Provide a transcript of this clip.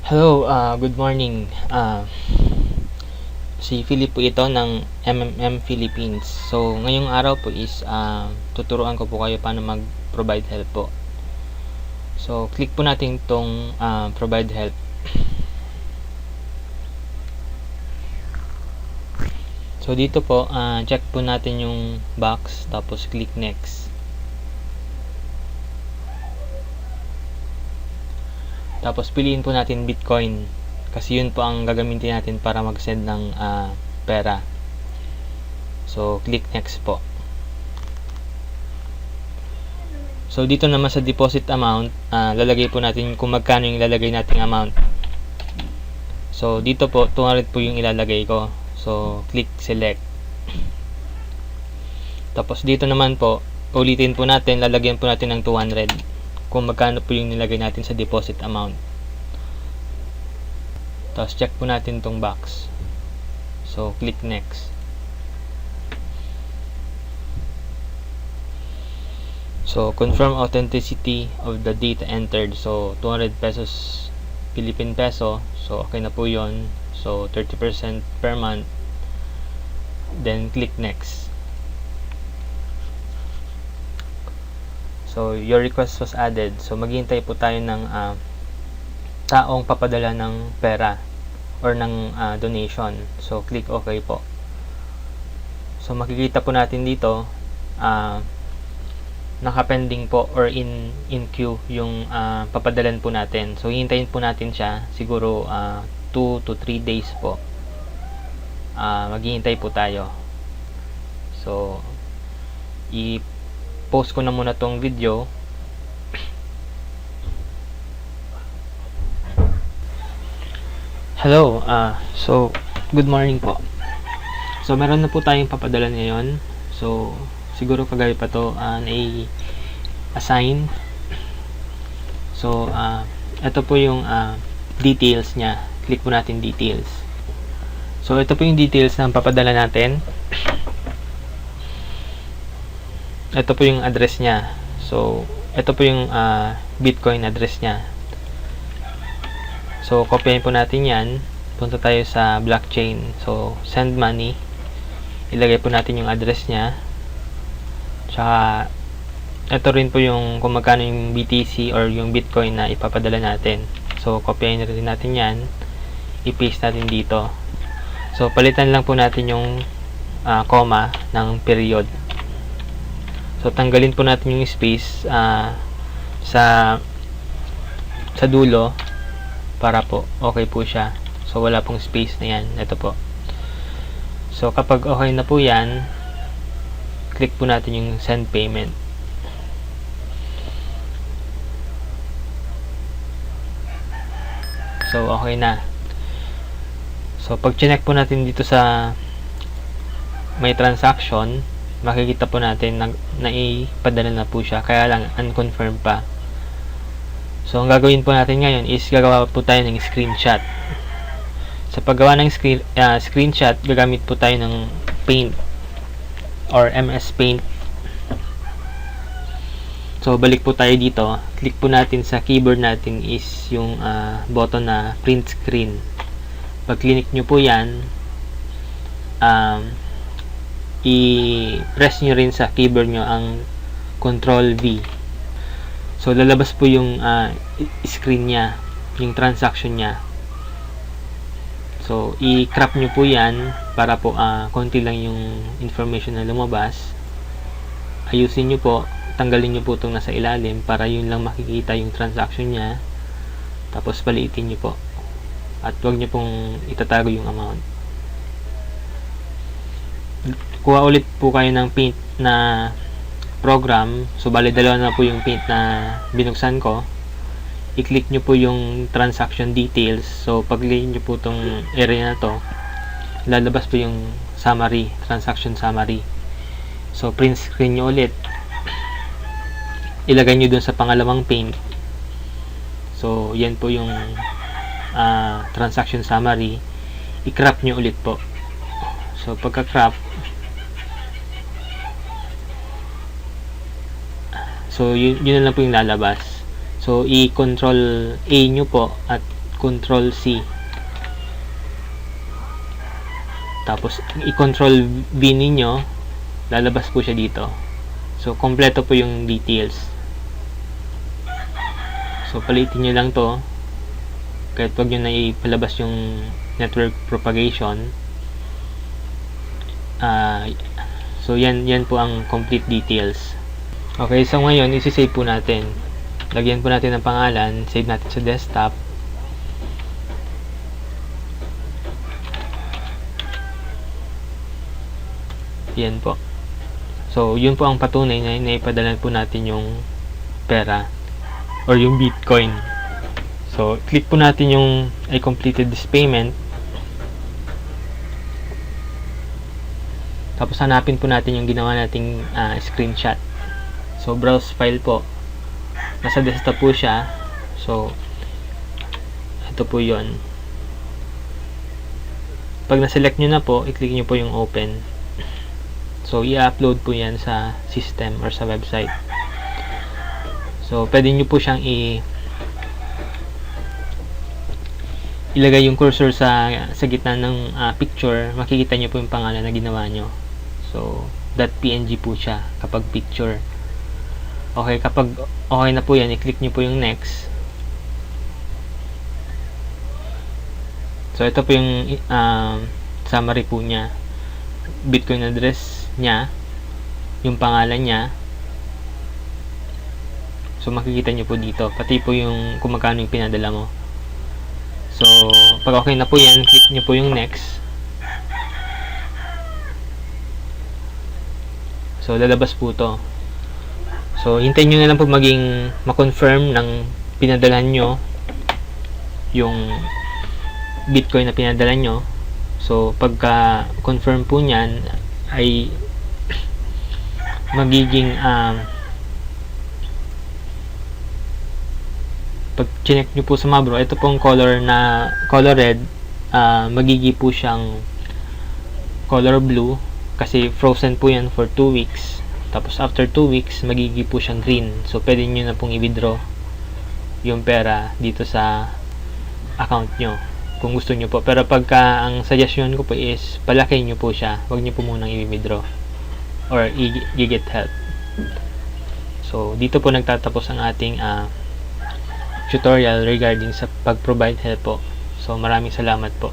Hello, good morning. Si Philip po ito ng Philippines. So, ngayong araw po is tuturuan ko po kayo paano mag-provide help po. So, click po natin itong provide help. So, dito po, check po natin yung box, tapos click next. Tapos piliin po natin Bitcoin kasi yun po ang gagamitin natin para mag-send ng pera. So click next po. So dito naman sa deposit amount, lalagay po natin kung magkano yung ilalagay nating amount. So dito po 200 po yung ilalagay ko. So click select. Tapos dito naman po ulitin po natin, lalagyan po natin ng 200 kung magkano po yung nilagay natin sa deposit amount. Tapos check po natin tong box. So click next. So confirm authenticity of the data entered. So 200 pesos Philippine peso. So okay na po yun. So 30% per month. Then click next. So your request was added. So maghihintay po tayo ng taong papadala ng pera or ng donation. So click OK po. So makikita po natin dito naka-pending po or in queue yung papadalan po natin. So hintayin po natin siya siguro 2 to 3 days po. Maghihintay po tayo. So i-post ko na muna tong video. Hello, so good morning po. So meron na po tayong papadala ngayon. So siguro kagabi pa to na-assign. So ito po yung details niya. Click po natin details. So ito po yung details ng papadala natin. Ito po yung address niya. So ito po yung Bitcoin address niya. So kopyahin po natin yan. Punta tayo sa blockchain. So send money. Ilagay po natin yung address niya. Tsaka ito rin po yung kung magkano yung BTC or yung Bitcoin na ipapadala natin. So kopyahin rin natin yan. I-paste natin dito. So palitan lang po natin yung comma ng period. So tanggalin po natin yung space sa dulo para po okay po siya. So wala pong space na yan. Ito po. So kapag okay na po yan, click po natin yung send payment. So okay na. So pag chinek po natin dito sa may transaction, makikita po natin na ipadala na po siya, kaya lang unconfirmed pa. So ang gagawin po natin ngayon is gagawa po tayo ng screenshot. Sa paggawa ng screenshot, gagamit po tayo ng Paint or MS Paint. So balik po tayo dito, click po natin sa keyboard natin is yung button na print screen. Pag click nyo po yan, i-press nyo rin sa keyboard nyo ang Control V. So lalabas po yung screen nya, yung transaction nya. So i-crop nyo po yan para po konti lang yung information na lumabas. Ayusin nyo po, tanggalin nyo po itong nasa ilalim para yun lang makikita yung transaction nya. Tapos paliitin nyo po. At huwag nyo pong itatago yung amount. Kuha ulit po kayo ng Paint na program. So bali dalawa na po yung Paint na binuksan ko. I-click nyo po yung transaction details. So pag click nyo po itong area na to, lalabas po yung summary, transaction summary. So print screen nyo ulit. Ilagay nyo dun sa pangalawang Paint. So yan po yung transaction summary. I-crop nyo ulit po. So pagka-crop, so yun na lang po yung lalabas. So i-control A nyo po at Control C. Tapos i-control V ninyo, lalabas po siya dito. So kompleto po yung details. So palitin nyo lang to, kahit wag nyo na ipalabas yung network propagation. So yan po ang complete details. Okay, so ngayon isi-save po natin. Lagyan po natin ng pangalan, save natin sa desktop. Yan po. So yun po ang patunay na naipadala po natin yung pera or yung Bitcoin. So click po natin yung I completed this payment. Tapos hanapin po natin yung ginawa nating screenshot. So browse file po. Nasa desktop po siya. So ito po yon. Pag na-select nyo na po, i-click nyo po yung open. So i-upload po yan sa system or sa website. So pwede nyo po siyang ilagay yung cursor sa gitna ng picture. Makikita nyo po yung pangalan na ginawa nyo. So .png po siya kapag picture. Okay, kapag okay na po yan, i-click nyo po yung next. So ito po yung summary po niya. Bitcoin address niya, yung pangalan niya. So makikita nyo po dito, pati po yung kung magkano yung pinadala mo. So pag okay na po yan, click nyo po yung next. So lalabas po to. So hintayin nyo na lang po ma-confirm ng pinadala nyo yung Bitcoin na pinadala nyo. So pagka confirm po nyan ay magiging pag chinek nyo po sa Mabro, ito pong color red, magiging po siyang color blue kasi frozen po yan for 2 weeks. Tapos after 2 weeks magiging po siyang green. So pwede nyo na pong i-withdraw yung pera dito sa account nyo kung gusto nyo po. Pero pagka ang suggestion ko po is palaki nyo po siya, wag nyo po munang i-withdraw or i-get help. So dito po nagtatapos ang ating tutorial regarding sa pag-provide help po. So maraming salamat po.